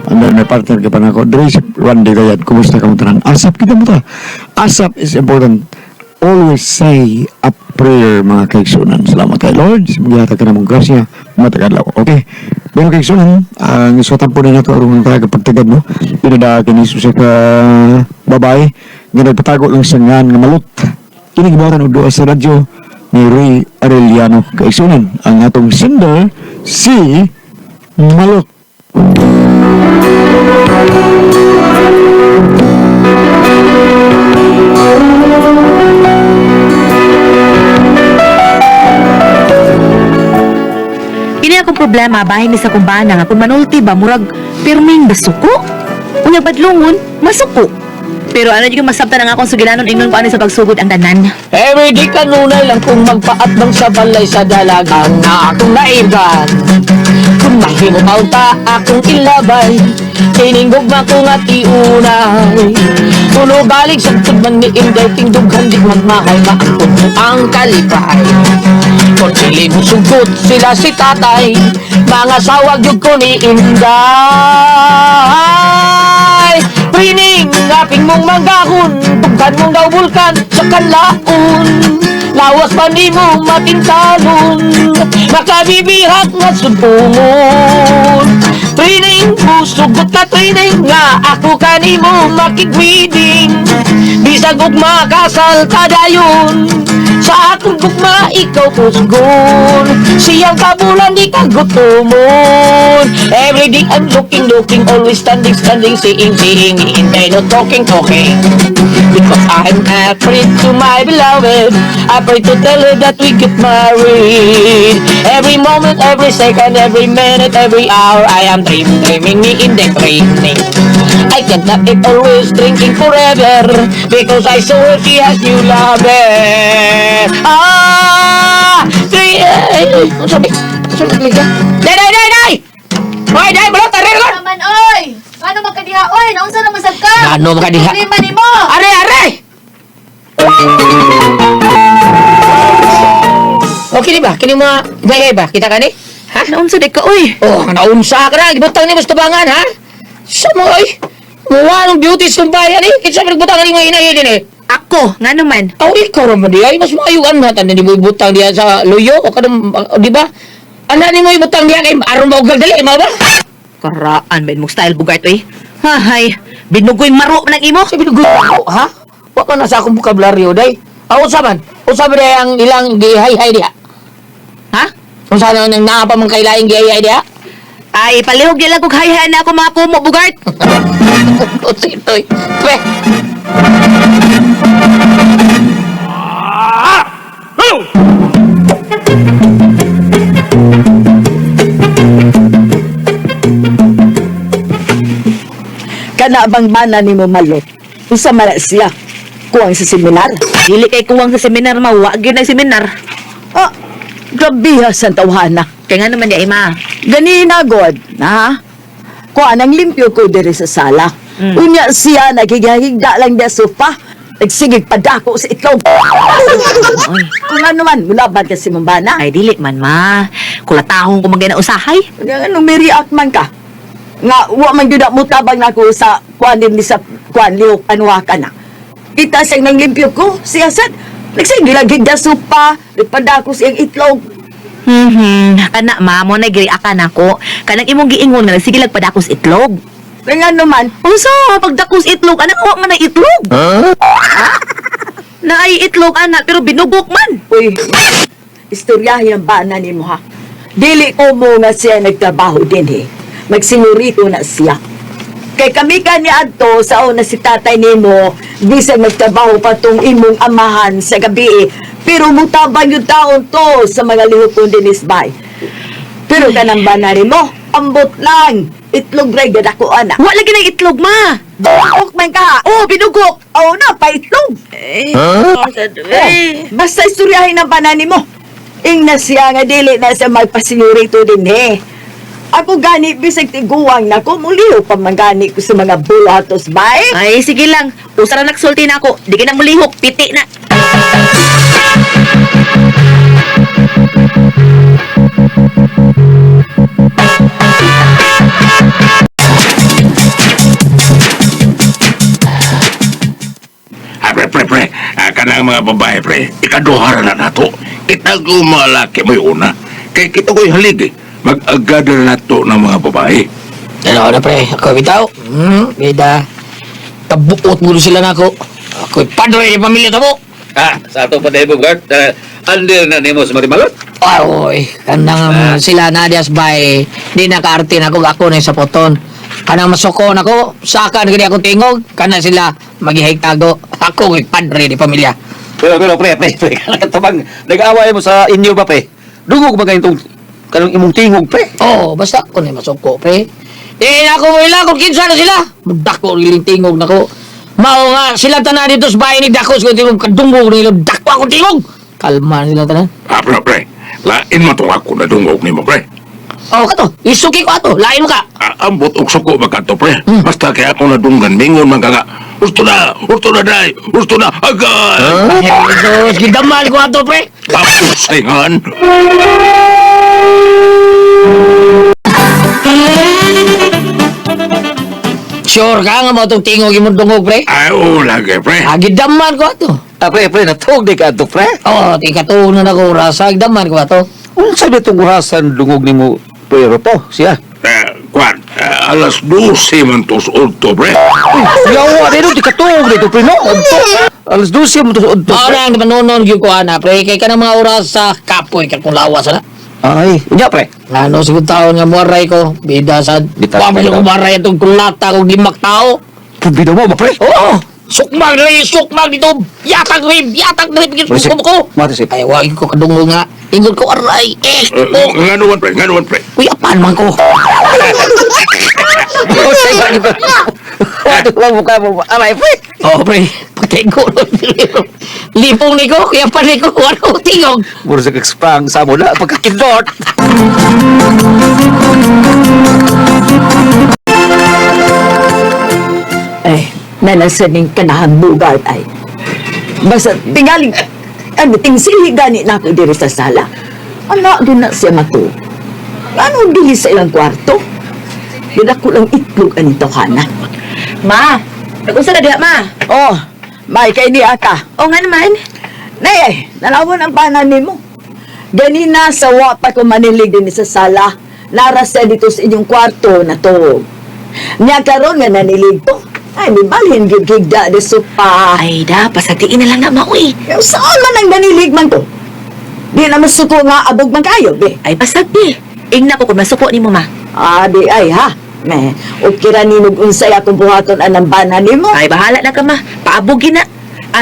Anda may partner ka pa na ako. Dre, si Randy Gayat, kumusta ka mo tanan? Asap kita mo ta. Asap is important. Always say a prayer, mga kaigsunan. Salamat kay Lord. Magyata ka na mong grasya. Matagad lang. Okay. Pero kaigsunan, ang isutan po na ito arungan tayo kapagtagad mo. Pinada ka ni Susa ka babae. Nga nagpatago lang sa ngan nga malot. Kinigibaran o doa sa radyo ni Ray Arellano. Kaigsunan, ang atong singer, si Malot. Kini akong problema bahin ni sa kumbana nga kung manulti ba murag pirming basuko. Unya badlungon masuko. Pero ano yung masabtan ang akong sugilanon ingon ko ano sa pagsugod ang tanan. Everyday kanunay lang kung magpaatbang sa balay sa dalagang na akong naigan. Kung mahimo pauta akong ilabay, tiningugma ko nga tiunay. Puno balik sa tudman ni Inday, tingdughan di magmahay, maangkot mo ang kalipay. Kung sili mo sugot sila si tatay, mga sawag yung ko ni Inday. Prining, ngaping mong manggahon, tugkan mong daw bulkan sa kanlaon. Lawas pa ni mo matintalon, makabibihak nga sumpungon. Training mo, sugot ka training nga, ako kanimo makigwiding. Bisag og makasal ka dayon, sa akong gugma ikaw kusgon. Siyang kabulan di ka gutumon. Everyday I'm looking, always standing, seeing, hintay no talking. Because I'm afraid to my beloved, I pray to tell her that we get married. Every moment, every second, every minute, every hour, I am dreaming me in the training. I cannot eat always drinking forever, because I saw her she has new lover. Sabi ka? Day! Hoy, day, balot, tari, balot! Naman, oy! Ano magkadiha, oy? Naunsa na masag ka? Ano makadiha? Problema ni mo! Are! Okay di ba? Kini mga gayay ba? Kita ka ni? Ha? Naunsa di ka oy. Oh, naunsa ka na. Gibutang ni mas tabangan, ha? Sa mo, oy? Muwa ng beauty sa bayan, eh. Kinsa mo nagbutangan ni mga inay din, eh. Ako, nga naman. Aw, ikaw naman di ay. Mas maayugan na. Tanda ni mo ibutang diyan sa luyo. O kadang, di ba? Anda ni mo ibutang diyan kay aron ba ugal dali, mo ba? Karaan ba mong style bugart oy. Hahay, binugoy maro man ang imo. Sabi ko, ha? Wa ka na sa akong bukabularyo, day. Aw, usaban? Usaban day ang ilang gihay-hay diha. Ha? Kung saan nang naapa mong kailaing gihay-hay diha? Ay, palihog yan lang kung hayhayan na ako mga kumo bugart. O, sige, toy. Pre! Kana bang bana ni mo Malot? Usa man na siya kuwang sa seminar. Dili kay kuwang sa seminar mawa gyud na seminar. Ah, grabe ha sa tawhana. Kaya nga naman ya ima. Ganina god, na? Kuha nang limpyo ko diri sa sala. Unya siya nagigahigda lang dia sofa. Nagsigig padako sa itlog. Kung ano man, mulaban ka si Mambana. Ay dili man ma. Kulatahong ko magay na usahay. Anong may react man ka? Nga, wa man yun mo tabang na ko sa kuwan din ni sa kuwan liok anwa ka na. Kita siyang nang limpyo ko, siya sad. Nagsigig lang higda sofa. Nagpadako siyang itlog. Kana ma mo na giri akan ako. Kanang imong giingon nga sige lag padakos itlog. Kaya naman, Unsa pagdakos itlog anak wa man na itlog. Na ay itlog anak pero binugok man. uy, istoryahin ang bana ni mo ha. Dili ko mo nga siya nagtrabaho din eh. Magsinurito na siya. Kay kami ka ni Adto sa una si tatay ni mo, bisag magtrabaho pa tong imong amahan sa gabi eh. Pero mutabang yung taon to sa mga lihupon din isbay. Pero kanang bana ni mo, ambot lang. Itlog ray gadako anak. Wa lagi ng itlog ma. Bukok man ka. Oh, binugok. Oo na, pa itlog. Basta istoryahin ang banani mo. Ing na siya nga dili na sa magpasinurito din eh. Ako gani bisag tiguang na ko, muliho pa man gani ko sa mga bulatos ba eh. Ay sige lang. Usa ra nagsulti na ako. Di ka na mulihok, piti na. ang mga babae, pre. Ikaduhara na nato. Kita ko mga laki mo una. Kaya kita ko'y haligi. Mag-agada na nato ng mga babae. Ano na pre, ako bitaw. Bida. Kabuot mo sila na ako. Ako'y padre ng pamilya tamo. Sa ato pa tayo, Bogart, andir na nimo sa Marimalot. Oy, kanang sila Nadia's bay, di nakaarte na ako na sa poton. Kanang masukon ako, saka na gani ako tingog, kana sila maghihigtago. Ako ay padre ni pamilya. Pero, pre, tabang, nag-away mo sa inyo ba, pre? Dungog ba ganitong kanang imong tingog, pre? Oh, basta ako na masuko, pre. Di na ako mo ila kung kinsa na sila. Dako riling tingog nako. Mao nga sila tanan dito sa bahay ni Dakos ko tingog kadungog nila. Dako ako tingog. Kalma sila tanan. Pre. Lain mo itong ako na dungog ni mo, pre. Oh, kato, isuki ko ato. Lain mo ka. Ambot og suko ba ka to, pre? Basta kaya ako na dunggan. Mingon man ka nga. Gusto na, day. Gusto na, agad. Jesus, gidaman ko ato, pre. Tapos, sayangan. Sure ka nga mo itong tingog imong dungog, pre? Ay, oo, lagi, pre. Gidaman ko ato. Pre, natog di ka ato, pre. Oh, tikatuon na ako rasa. Gidaman ko ato. Kung sabi itong urasan dungog ni mo, pero po, siya. Kwan, alas 12 man to sa udto, pre. Yawa, dito, di katog dito, pre, no? Udto. Alas 12 mo to sa udto, pre. Parang manunon yung ko ana, pre. Kaya ka ng mga oras sa kapoy ka kung lawas na. Ay, unya, pre. Ano, siguro taon nga muaray ko. Bida sa... Bitaw, Wapin bitaw. ko muaray itong kulata kong dimak tao. Pagbido mo ba, pre? Oo! Sukmag na rin! Sukmag dito! Yatag rib! Yatag na rib! Marisip. Ko! Marisip. Ay, wagin ko kadungo nga. Ingon ko aray! Oh! Nganuan, pre. Uy, apan man ko! Oh, say, bakit ba? Wala mo ka mo. Aray, pre. Oh, pre! Patay ko! Lipong ni ko! Kaya pa ni ko! Ano tingog! Muro sa kakspang sa mo na pagkakindot. Ay, nanasaning kanahang bugard ay. Basta tingaling, tingsili gani na ako diri sa sala. Ano din na siya matu? Ano dili sa ilang kwarto? Dila ko lang itlog anito kana. Ma, nag-usa na diha, ma. Oh, may kay ni aka. O nga naman. Nay, nalawon ang panan mo. Ganina sa wapa ko manilig din sa sala. Naras siya dito sa inyong kwarto na to. Niya karon nga nanilig ko. Ay, di balhin gigigda di sopa. Ay, da, pasatiin na lang na, ma, uy. Saan man ang nanilig man to? Di na masuko nga abog man kayo, be. Ay, pasagdi. Ingna ko kung masuko ni mo, ma. Di ay ha. Me, ukira ni unsay akong buhaton anang banan nimo. Ay, bahala na ka, ma. Paabugin na.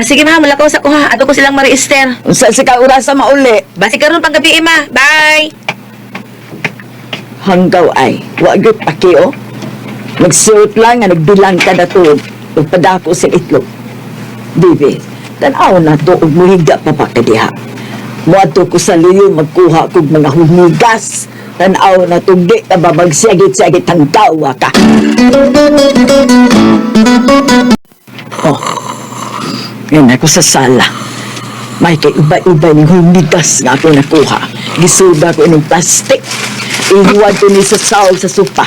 Sige, ma, malakaw sa kuha. Ato ko silang Marie-Esther. Unsa si ka orasa mauli? Basi karon pang gabi, ma. Bye! Hanggaw ay, wa gyud pakio. Nagsuot lang nga nagbilang ka na to. Pagpadako sa itlog. Bibi, tanaw na to og muhiga pa pa kadiha. Muadto ko sa liyo magkuha kog mga humigas. Tanaw na to di ka babagsigit-sigit ang tawa ka. Oh, yan ako sa sala. May kay iba-iba ni humigas nga ako nakuha. Gisuda ko ng plastic. Ihuwad ko ni sa saol sa sopa.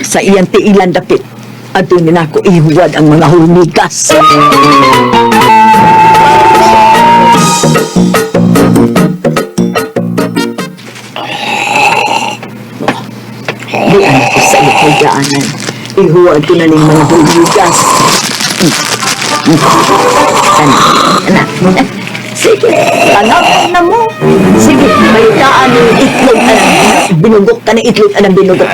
Sa iyang tiilan dapit. At doon din ako ihuwad ang mga humigas. Diyan ako sa ikagaanan. Ihuwad ko na ng mga humigas. Anak. Sige, anak na mo. Sige, may kaan yung itlog anang binugok ka ng itlog anang binugok.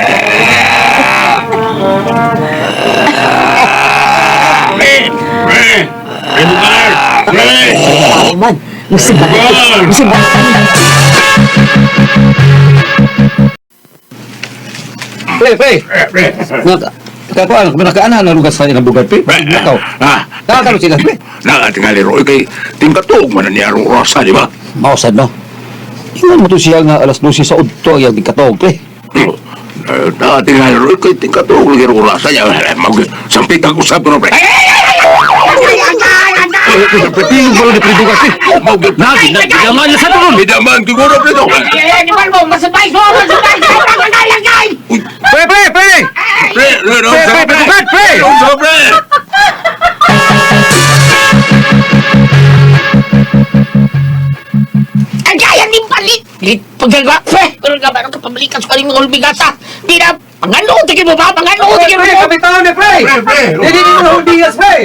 Tao man, musibat. Pre. Kakuan, kuminakaanan na lugas sa ilang bugat, pre. Nakaw. Nakakalo sila, pre. Nakatingali ro, kay tingkatog man niya ro rosa, di ba? Mausad, no? Ingan mo to siya nga alas 12 sa udto yung tingkatog, pre. Nakatingali ro, kay tingkatog lagi ro rosa niya. Sampit ang usap ko, pre. Tingog mo ni Pridugas, pre. Naman na sa tulon. Bidaman, siguro, pre. Pre! Pre! magagawa. Pre, pero nga ba, pabalikan sa kaling mga ulbigasa. Di na, pangano, tigil mo ba? Pangano, tigil mo ba? Kapitaw ni Pre! Pre, Hindi na hulbigas, Pre!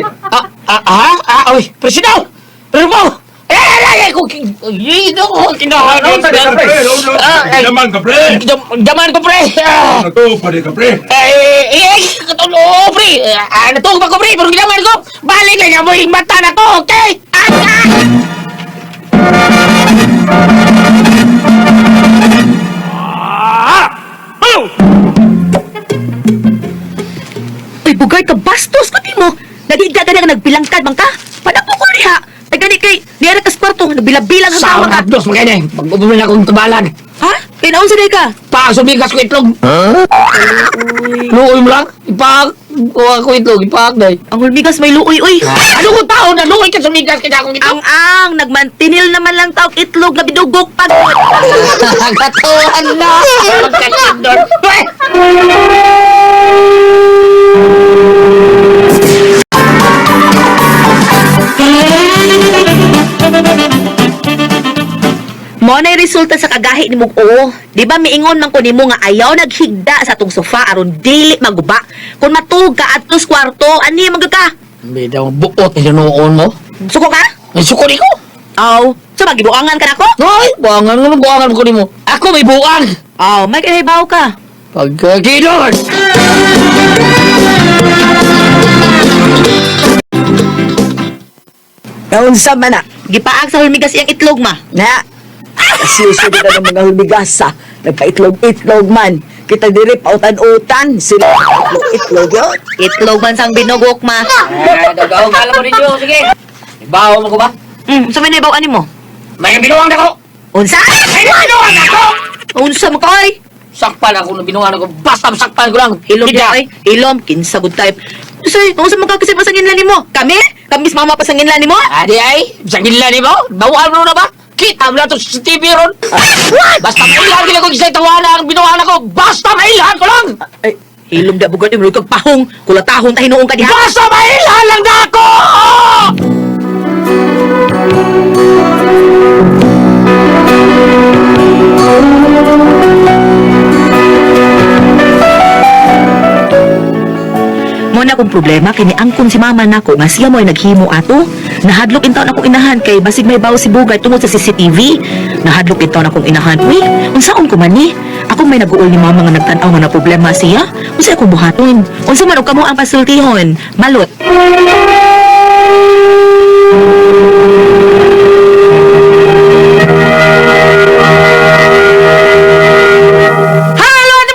Oy, Presidaw! Pero mo! Kung kinahano, Naman ka, pre! Daman ko, pre! Nato pa ka, pre! Katulo, pre! Natulog pa ko, pre! Pero ginaman ko! Balik na niya mo yung mata na to, okay? Uy, bugay ka bastos ko mo. Nagigda ka na nagbilangkad bang ka? Panapo ko niya. Ay gani kay, niya ka sa kwarto, nagbilang-bilang ang Sa tawa ka. dos mo kayo pag-ubumin akong tabalan. Ha? Kaya naon sa day ka? Pasubigas ko itlog. Luoy mo lang. Kuha ko itlog, ipaak day. Ang hulmigas may luoy, uy. Ano ko tao na luoy ka sumigas kaya akong itlog? Nagmantinil naman lang tao itlog na bidugok pag. Katuhan na! Magkakindor. Mo na resulta sa kagahi ni Mug O. Di ba miingon man ko nimo nga ayaw naghigda sa tong sofa aron dili maguba. Kung matug ka adtos kwarto, ani magka? Bida mo buot ni noon mo. Suko ka? May sukuri ko. Aw, sa magibuangan ka nako? Ay, buangan ko nimo. Ako may buang. Aw, may kinahibaw ka. Pagkakidor! Naunsa man na. Gipaag sa hulmigas iyang itlog ma. Na, asiyuso kita ng mga hulbigasa. Nagpa-itlog-itlog man. Kita diri pautan-utan. Sila itlog yun. Itlog man sang binugok ma. Dagaw ka lang mo ninyo. Sige. Ibaw mo ko ba? Sa may naibaw ani mo? May binuang na ko. Unsa? May binuang na ko! Unsa mo koy? Sakpan ako ng binuang ko. Basta sakpan ko lang. Ilom Hindi. di ay. Ilom kinsa good type. Say, kung sa magkakasip pasangin lang nimo? Kami? Kami sa mama pasangin lang nimo? Adi ay, sa gila ni mo? Bawal mo na ba? Kita mo na ito sa TV ron. Basta mailan ko sa tawanan ang binuang ko. Basta mailan ko lang! Ay, Ilom di abugad mo kag pahong. Kulatahon ta hinuong ka diha. Basta mailan lang na ako! Mo na akong problema kini angkon si mama nako nga siya mo ay naghimo ato. Nahadlok intaw na akong inahan kay basig may bawo si Bugay tungod sa CCTV. Nahadlok intaw na akong inahan. Uy, unsaon ko man ni? Ako may nag-uol ni mama nga nagtan-aw nga na problema siya. Unsa akong buhaton? Unsa man og kamo ang pasultihon? Malot. Hello, Ate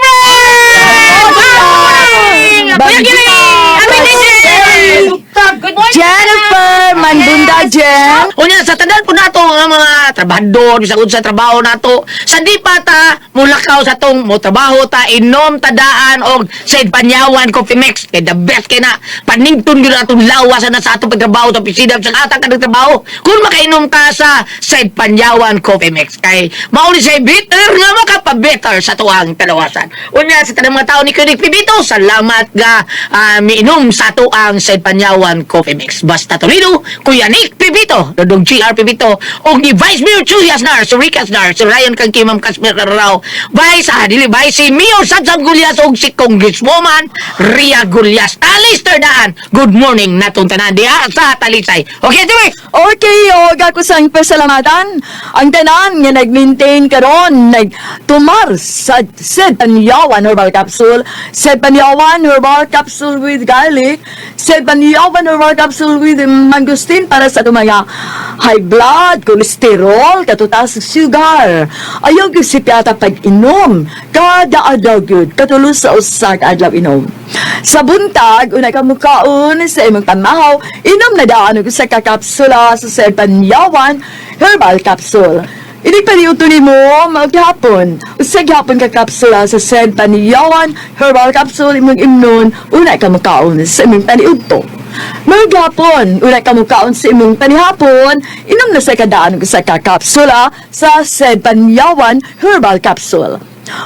Good morning! Jennifer Mandunda Jen. Unya sa tanan po nato nga mga trabahador bisag unsa trabaho nato sa di pa ta mulakaw sa tong mo trabaho ta inom tadaan og sa Panyawan Coffee Mix kay the best kay na panington gyud atong lawas na sa atong pagtrabaho sa opisina sa ata ka nagtrabaho kung makainom ta sa Said Panyawan Coffee Mix kay mao ni say bitter nga makapabetter sa tuang kalawasan. Unya sa tanang mga tao ni Kunik Pibito, salamat nga miinom sa tuang Said Panyawan Coffee Mix. Basta Toledo, Kuya Nick Pibito, Dodong GR Pibito, o ni Vice Mayor Julius Nar, si Ricas Nar, si Ryan Kangkimam Kasmer Rao, Vice Dili si Mio Sadsam Gulyas o si Congresswoman Ria Gulyas. Alister Daan, good morning natong tanan diha sa Talisay. Okay, Tiwi? Okay, oga ko sang pasalamatan. Ang tanan nga nag-maintain karon nagtumar sa Said Panyawan Herbal Capsule, Said Panyawan Herbal Capsule with garlic, Said Panyawan Herbal Capsule with mangosteen para sa mga high blood, cholesterol, katutas sugar. Ayaw gyud si piyata pag-inom. Kada adlaw gyud katulos sa usa ka adlaw inom. Sa buntag, unay ka mukaon sa imong pamahaw, inom na daan og sa kakapsula sa Said Panyawan Herbal Capsule. Inig paniuto ni mo maghapon. Sa gihapon ka kapsula sa Said Panyawan Herbal Capsule imong imnon, unay ka mukaon sa imong paniuto. Maghapon, unay ka mukaon sa imong panihapon, inom na sa kadaan sa kakapsula sa Said Panyawan Herbal Capsule.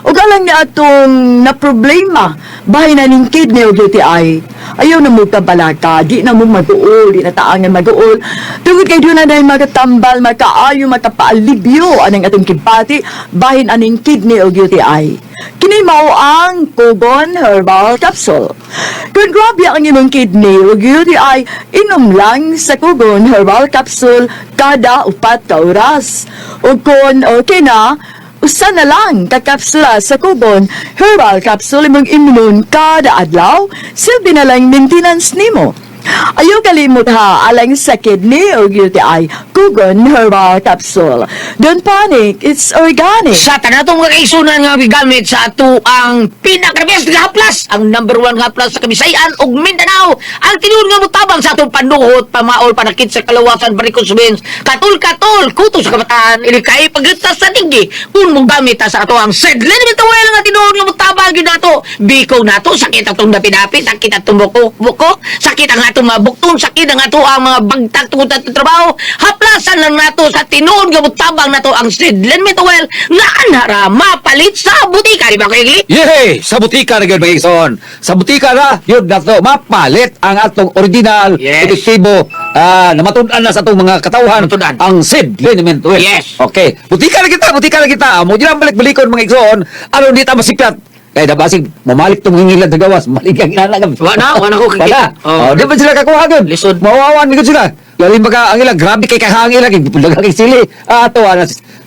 O galang niya atong na problema, bahay na ning kidney o UTI. Ayaw na mo kabalaka, di na mo mag-uol, di na taangan mag-uol. Tungod kay doon na dahil makatambal, makaayo, makapaalibyo anang atong kibati, bahin aning kidney o UTI. Kini mao ang Kugon Herbal Capsule. Kung grabe ang imong kidney o UTI, inom lang sa Kugon Herbal Capsule kada 4 ka oras. O kung okay na, usa na lang kakapsula sa Kugon Herbal Capsule imong inunon kada adlaw, silbi na lang maintenance nimo. Ayaw kalimot ha, alang sa kidney o UTI, Kugon Herbal Capsule. Don't panic, it's organic. Sa tanatong mga kaisunan nga gamit sa ato ang pinaka-best nga haplas, ang number 1 nga haplas sa Kabisayan ug Mindanao. Ang tinuod nga mutabang sa atong panuhot, pamaol, panakit sa kalawasan, varicose veins, katul-katul, kuto sa kabataan, ilikay, pagritas sa tinggi. Kung mong gamit ha sa ato ang sedlen, mitawel nga tinuod nga mutabang yun nato. Biko nato, sakit atong dapit-dapit, sakit atong buko, sakit ang atong mga buktong, sakit ang ato ang mga bagtag tungkol sa trabaho. Haplasan lang nato sa tinuod nga mutabang nato ang sedlen, mitawel nga anhara mapalit sa butika, di ba ko Igli? Yehey! Sa butika na mga igsoon. Sa butika na, yun na to, mapalit ang atong original, Yes. epektibo, na matunan na sa atong mga katauhan, Matunan. ang seed liniment oil. Yes. Okay. Butika na kita. Mo dyan balik-balikon mga igsoon, ano di ta masipyat. Kaya nabasig, mamalik itong hingilad na gawas, maligang inanagam. Wala ko kikita. Di ba sila kakuhagan? Lisod. Mawawan, hindi sila. Lalo yung mga angila, grabe kay kahangila, kay sili. Ato,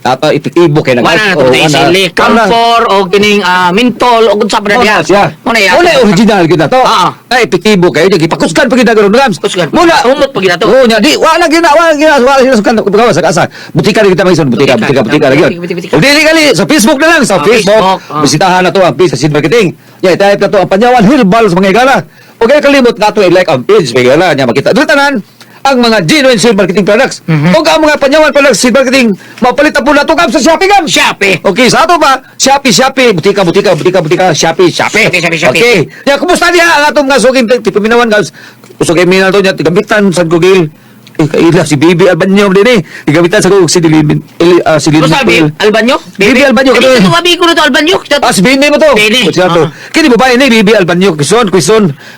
ato, epektibo kay Wala na ito tayo sili. Camphor o kining mentol o kung sa Muna niya. siya. Muna yan. Muna original kita to. Oo. Ay, epektibo kayo. Ipakuskan pa kita gano'n. Kusgan. Muna. Umot pa kita to. Oo, niya. Di, wala sinasukan. Pagawa sa kasa. Butika na kita mga ison. Butika lagi yun. Butika. Dili kali, sa Facebook na lang. Sa Facebook. Facebook, Bisitahan na to ang page sa Seed Marketing. Yeah, type na to ang Panyawan Herbal sa mga igala. O kaya kalimot na to i-like ang page. Mga igala niya makita. Doon tanan ang mga genuine Seed Marketing products. O ang mga Panyawan products Seed Marketing, mapalit na po na to kam sa Shopee kam. Shopee. Okay, sa ato ba? Shopee, butika, Shopee. Shopee. Okay. Ya, kumusta niya ang atong nga suging tipaminawan guys? Kusog minaw to niya tigambitan sa Google. Kaila si Bibi Albanyo din eh. Tigambitan sa Google si Dilin si Dilin. Ano sabi? Albanyo? Bibi Albanyo. Ito mabi ko na to Albanyo. Si Bini mo to. Bini. To. Kini babae ni Bibi Albanyo. Quezon.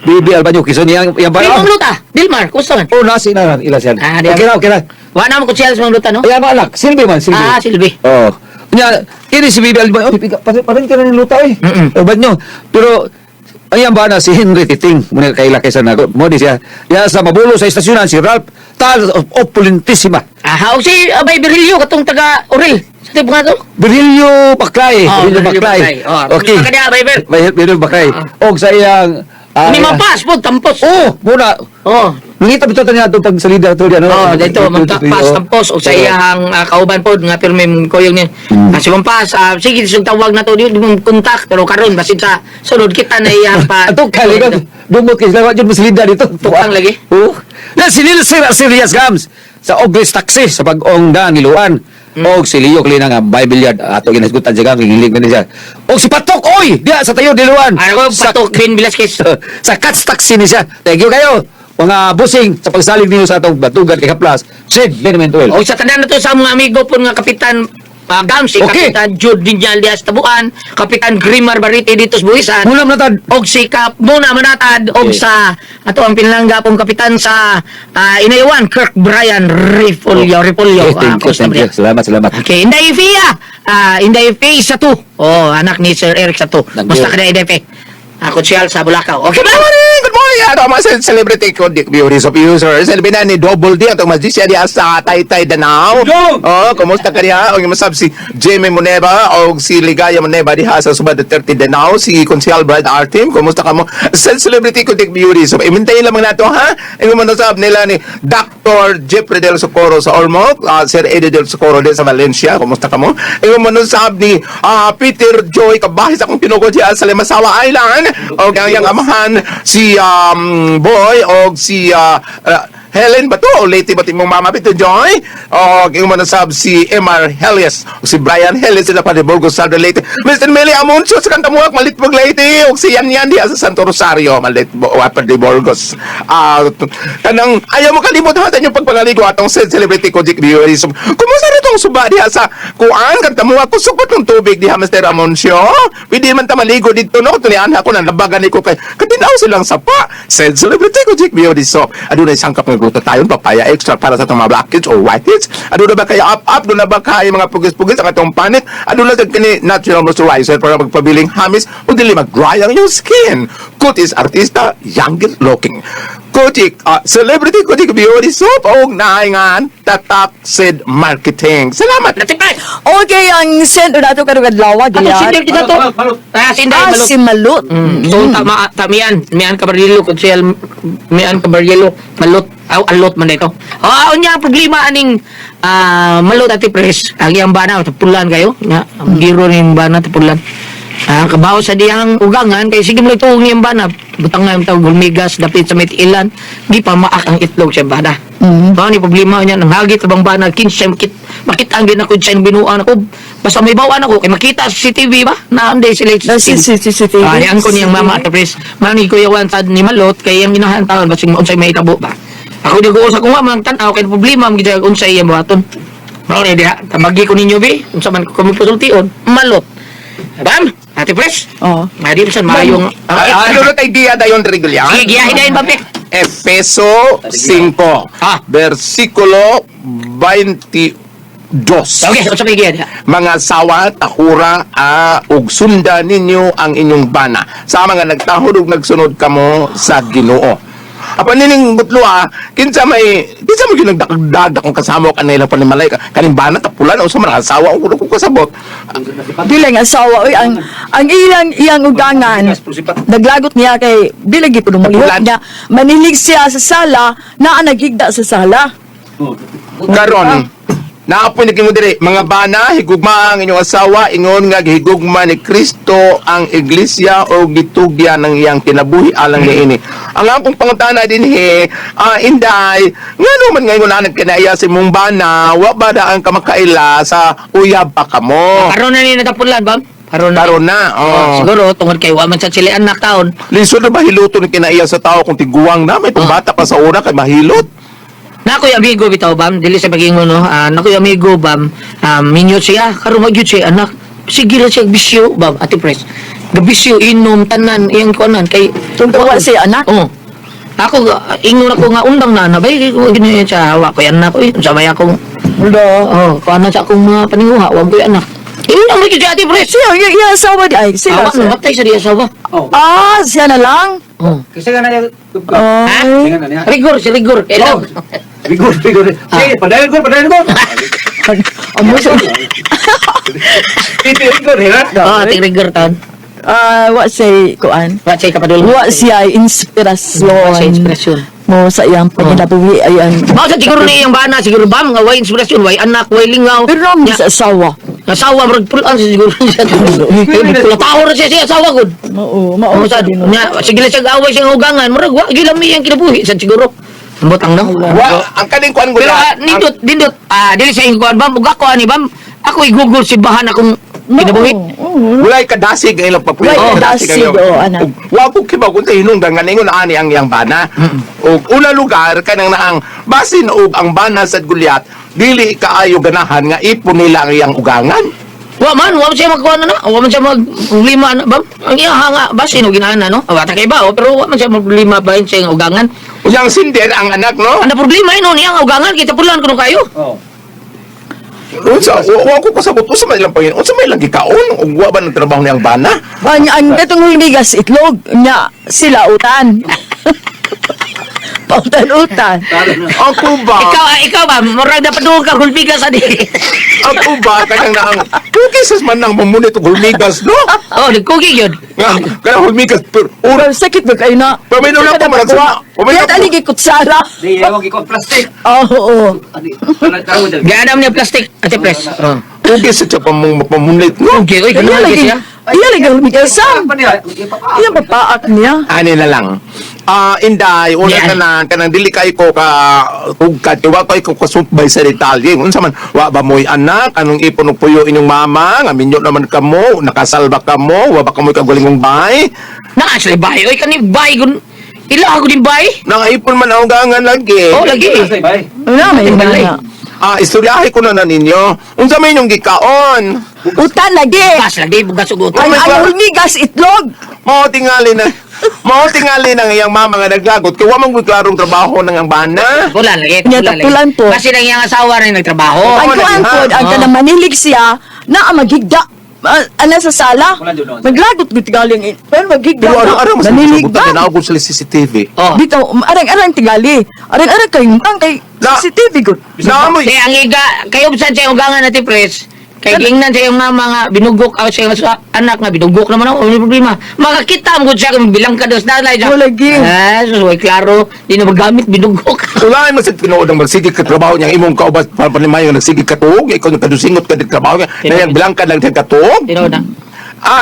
Bibi Albanyo. Quezon yang ba? May mong luta. Dilmar, kumusta man? Oh, nasi na ila siya. Ah, di Okay na. Wala mo ko siya sa mga luta, no? Ayan mga anak. Silbi man, Silbi. Ah, Silbi. Oh. Kanya, kini si Bibi Albanyo. Parang ka na ng luta eh. Albanyo. Pero, ayan ba na si Henry Titing, muna kaila kaysa na, mo di siya, yan sa mabulo sa istasyonan, si Ralph Tal Opulentissima. Ah, o si Abay Berilio, katong taga Orel. Sa tipo nga to? Berilio Baklay. Berilio Baklay. Okay. Kanya Abay Ber. Berilio Baklay. O sa iyang... Ni Mampas po, tampos. Oh, muna. Oh. Nangita bito niya itong pagsalida ito diyan. Oh, dito Mampas tampos o sa iyang kauban po nga pero may koyong niya. Kasi Mampas, sige isang tawag na to di mo kontak pero karon basin sa sunod kita na iyang pa. Ato kaligan. Dumot kayo sila, dyan masalida dito. Tukang lagi. Oh. Na sinil serious gams sa Obris Taxi sa pag-ong da niluan. Og si Leo Klina nga Bible yard ato ginasgutan siya kang hilig na siya. Og si Patok oy, diya sa tayo diluan. Ano ko Patok Ben Velasquez. Sa Cats Taxi ni siya. Thank you kayo. Mga busing sa pagsalig niyo sa atong batugan kay Kaplas. Sid Liniment Oil. O sa tanan na to sa mga amigo po nga Kapitan Gamsi, Okay. Kapitan Jude Dinyal Diaz Tabuan, Kapitan Grimar Barite dito sa Buhisan. Muna natad. Og si Kap muna manatad og Okay. sa ato ang pinalangga pong kapitan sa Inayawan Kirk Brian Repolyo. Thank you. Salamat. Okay, Inday Fia. Inday Fia sa to. Oh, anak ni Sir Eric sa to. Thank Basta you. ka na Inday Fia. Ako siyal sa Bulacau. Okay ba? Good morning, ato mga celebrity ko, Dick Beauties of Users. Sabi na ni Double D, ato mas siya diya sa Taytay Danao. Oh, kumusta ka diya? O yung masab si Jamie Moneba o si Ligaya Moneba diha sa Subad 30 Danao, si Consial Brad Artim. Kumusta ka mo? Sa celebrity ko, Dick Beauties. So, imintayin lamang nato, ha? Yung manasab nila ni Dr. Jeffrey Del Socorro sa Ormoc, Sir Eddie Del Socorro din sa Valencia. Kumusta ka mo? Yung manasab ni Peter Joy Kabahis akong pinugod diya sa Limasawa Island. O ang amahan si Boy o si Helen ba to? O lady ba mong mama Pito Joy? O yung manasab si MR Helias o si Brian Helias sila pa ni Burgos sa lady. Mr. Meli Amuncio sa kantamuak malitbog lady o si Yan di sa Santo Rosario malitbog wapad ni Burgos. Kanang ayaw mo kalimot hatan yung pagpangaligo atong celebrity ko Dick Beauty. Kumusta rito akong suba diha sa kuan kanta mo ako supot ng tubig diha Mr. Amoncio. Pwede man ta maligo dito no tunian ako nang labagan ko kay katinaw silang sapa. Said celebrity ko Jake Beauty Soap. Aduna sangkap ng gluta tayo papaya extra para sa itong mga blackheads or whiteheads. Aduna ba kaya up doon na ba kaya mga pugis-pugis ang atong panit. Aduna kag kini natural moisturizer para magpabiling hamis o dili mag-dry ang iyong skin. Kutis artista younger looking. Kotik, celebrity Kotik Beauty Soap og naingan tatak said marketing. Salamat. Natipres! Okay, ang send na ito karugad lawag. Ako sindir kita to. Sinday Ah, balot. si Malot. So tamian kabaryelo kutsel mian kabaryelo malot alot man dito. Unya problema aning malot ati pres. Ang iyang bana tapulan kayo. Nya giro ning bana tapulan. Kabaw sa diyang ugangan kay sige mo ito ang bana. Butang nga tawag gulmigas dapit sa metilan. Di pa maak ang itlog sa bana. Mao ni problema niya nang hagit bang bana kinsa makita ang din ako sa binuan ako. Basta may bawaan ako kay makita sa CCTV ba? Naanday sila sa CCTV. yan ko niyang mama at pres. Mani ko yawan sad ni Malot kay ang ginahan taon basig unsay may tabo ba. Ako di ko usa ko nga man tan-aw kay problema ang gid unsay iyang buhaton. Mao ni diha tamagi ko ninyo bi unsa man ko mipusultion Malot. Bam, ate pres. Oh. Madi bisan mayong Ano na tay dia dayon regular? sige giyahin dayon ba pe? Efeso 5, versikulo 22. Okay, unsa may giyahin? Mga sawa, tahura, ug sunda ninyo ang inyong bana. Sa mga nagtahod ug nagsunod kamo sa Ginoo. Apa nining butlo kinsa mo ginagdagdag kung kasama ka nila pa ni Malayka kaning bana tapulan o sa mga asawa ko kasabot. Dili nga asawa oy ang iyang ugangan naglagot niya kay dili gyud puno Tapulan. niya manilig siya sa sala naa nagigda sa sala. Karon naapoy ni kingo diri mga bana higugma ang inyong asawa ingon nga gihigugma ni Kristo ang iglesia o gitugya ng iyang kinabuhi alang niini. Ang akong pangutana din inday ngano man ngayon na nagkinaiya si mong bana wa ba da ang kamakaila sa uyab pa kamo. Karon na ni natapulan bam? Karon na. Karon na. Siguro tungod kay wa man sa sila anak taon. Lisod na mahiluto ni kinaiya sa tao kung tiguang na may pambata pa sa una kay mahilot. Nakoy amigo bitaw bam, dili sa pagingon no. Nakoy amigo bam, minyo siya karon magyud siya anak. Sige ra siya bisyo bam, ati pres. Gabisyo inom tanan iyang kuanan kay Tungkol siya anak. Oh. Ako ingon ako nga undang na bay ko gini siya hawa ko anak ko sabay ako. Oh, kuanan sa akong mga paninguha, wag ko anak. Ingon mo gyud ati pres. Siya yung asawa di ay sila. Awa na matay sa diya sawa. Siya na lang. Oh. Kasi nga na niya. Ha? Sige na niya. Rigor si rigor. Kailan? Bigur. Sige, padayon ko. Amo siya. Bigur, hirat. Oh, ating rigor taon. Wa say kuan. Wa say kapadul. Wa siya Sa inspirasyon. inspirasyon. Mo sa iyang pagkinabuhi ayan. Mao sa siguro ni iyang bana siguro bam nga way inspirasyon, way anak, way lingaw. Pero naman Nya, sa asawa. asawa murag pulan sa siguro siya. Pula tawo ra siya asawa gud. Mao Mao sa nya sige lang siya away siya ugangan, murag wa gilami ang kinabuhi sa siguro. Ambot ang no. Ang kaning kuan ko Pero nindot dili sa ingkuan bam ug ako ani bam. Ako i-google si bahan akong kinabuhi. Walay kadasig ang ilang papuyo. Walay kadasig, anak. Wa ko kibaw kung hinungdan nga ningon ani ang iyang bana. Og una lugar kanang naang basin og ang bana sa Gulyat dili kaayo ganahan nga ipon nila ang iyang ugangan. Wa man siya magkuan na. Wa man siya problema na bam. Ang iya nga basin og ginaana no. Wa ta kay ba pero wa man siya problema bahin sa iyang ugangan. Yang sindir ang anak no. Ano problema ino niya ang ugangan kita pulan kuno kayo. Unsa wa ko pasabot unsa may lang pangin. Unsa may lang gikaon og wa ba ng trabaho niyang bana? Ang katong hulmigas itlog nya sila utan. Pautan-utan. Ako ba? Ikaw ba murag dapat duha ka hulbigas ani. Ako ba kanang naang kukisas man nang mamunit og hulmigas no? Oh, nagkugi yun. Nga kanang hulmigas pero Pero sakit ba kayo na? Pamino lang ko marag sa. Kaya talig kutsara. Di, huwag ikaw plastic. Oo. Gaanam niya plastic ate pres. Oh. Kukis sa pamunit no? Okay, oy, Iya kuno lagi. siya. Iya lagi hulmigas sa. Apa niya? Iya papaak niya. Ani na lang. Inday, una Yeah. ka na, kanang dili kay ko ka ugkat, wa kay ko kasumpay sa detalye. Unsa man, wa ba mo'y anak, anong ipon og puyo inyong mama, nga minyo naman kamo, nakasalba kamo, wa ba kamo'y kagulingong bahay. Na actually bay, oy kani bay gun. Ila ako din bay. Nang ipon man ang gangan lagi. Oh, lagi. Wala may Balay. mga. istoryahe ko na ninyo. Unsa may inyong gikaon? Utan lagi. Gas lagi, bugas ug utang. Ang hulmigas itlog. Mao tingali na ang iyang mama nga naglagot. Kaya wamang klarong trabaho ng ang bana. Tulan lagi, Nya, tulan po. Kasi lang iyang asawa rin nagtrabaho. Ang lagi, kuan ha? po, ang kanang manilig siya, na ang maghigda. Ano sa sala? Maglagot gud galing. Pero maghigda. Pero araw-araw mas Manilig nasabutan ba? na ako sa CCTV. Oh. Dito, arang-arang tigali. Arang-arang kayo, kay Na- CCTV gud. Naamoy. Kaya ang iga, kayo saan sa ugangan natin, pres? Kay gingnan sa iyong mama nga binugok ako sa iyong anak nga binugok naman ako, may problema. Makakita mo gud siya kung bilang ka dos na lang. Wala, gi. So, klaro, di na magamit binugok. Ulain mo sa tinuod ang magsigig ka trabaho niya imong kaubat para panimayo nagsigig ka tuog ikaw yung kadusingot ka ng trabaho niya na yung bilangkad lang siyang katuog. Tino na.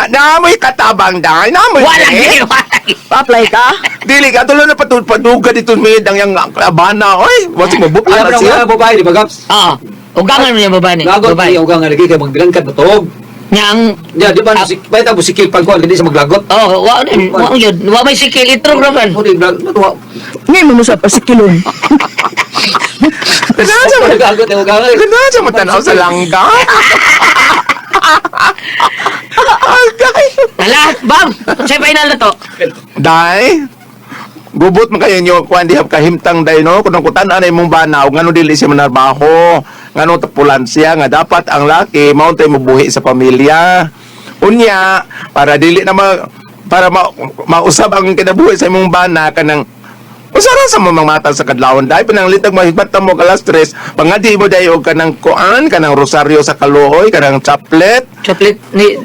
Naamoy katabang dahil naamoy Wala eh. gini, wala. Pa-apply ka? Dili ka tuloy na paduga dito med ang yung abana oy wasi mo buka Alam na mo siya. nga babae, di ba, Gaps? Oo. Ugangan mo yung babae ni. Lagot Babae. niya, ugang nga lagi, kaya magbilangkad na tuog. Niyang, Ya, di ba, bahita mo sikil pag kuhan, hindi siya maglagot. oh, wa yun. Wa may sikil itrog raman. Mo, di, Ngayon mo sa pasikilon. Kanasa mo Maglagot, yung ugang nga. kanasa mo tanaw sa langga. Hala, bam! Sa final na to. Dai gubot man kayo nyo kuan di kahimtang day no kunang kutan-an ay mong banaw ngano dili siya manarbaho ngano tapulan siya nga dapat ang laki mao tay mabuhi sa pamilya unya para dili na mausab ang kinabuhi sa imong bana kanang usaran sa mga mata sa kadlawon dai pinanglitag mahigbat mo alas 3 pangadi mo dai og kanang kuan kanang rosaryo sa kaluoy kanang chaplet. Chocolate ni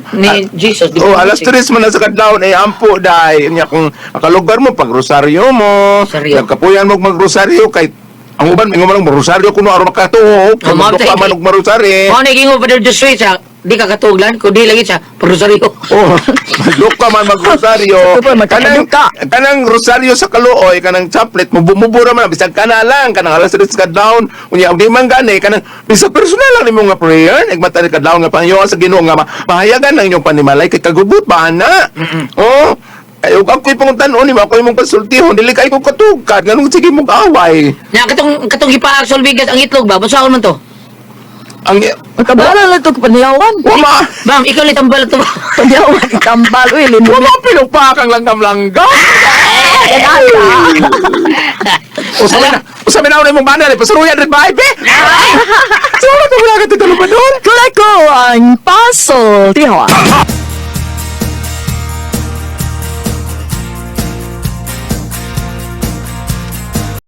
Jesus. Oh, alas 3 man na sa kadlawon ay ampo dai. Nya kung akalugar mo pag rosaryo mo, Rosaryo. nagkapuyan mo magrosaryo kay ang uban mingo man rosaryo kuno aron makatuog. Oh, ma'am, Kung ka man og marosaryo. Mo ni gingo pa der Joshua sa di ka katuglan ko di lagi sa Rosario. Oh, madok ka man magrosaryo. Ito pa, magkakaduk ka. Kanang rosaryo sa kaluoy, kanang chaplet, mubura man, bisag ka na lang, kanang alas 3 ka down, unya, di man gani, kanang, bisag personal lang ni mga prayer, nagmata ni ka down nga pangayawan sa ginoo nga, mahayagan lang inyong panimalay, kay kagubot ba na? Oh, ay, ako'y panguntanon, ni ako imong pasultihon, dili kayo kong katugkad, ganun sige mong kaaway. Nya katong gipa-actual bigas ang itlog ba? Basaon man to. Ang, Magkabala lang ito paniyawan. wama, Bam, ikaw ni tambal to ba? Paniyawan, itambal. Uy, linumi. wama pinupakang langgam-langgam. Usabi na ako na imong banal, pasuruyan rin ba, be? Sino na ito wala ka titulong ba doon? Kulay ko ang paso. Tihawa.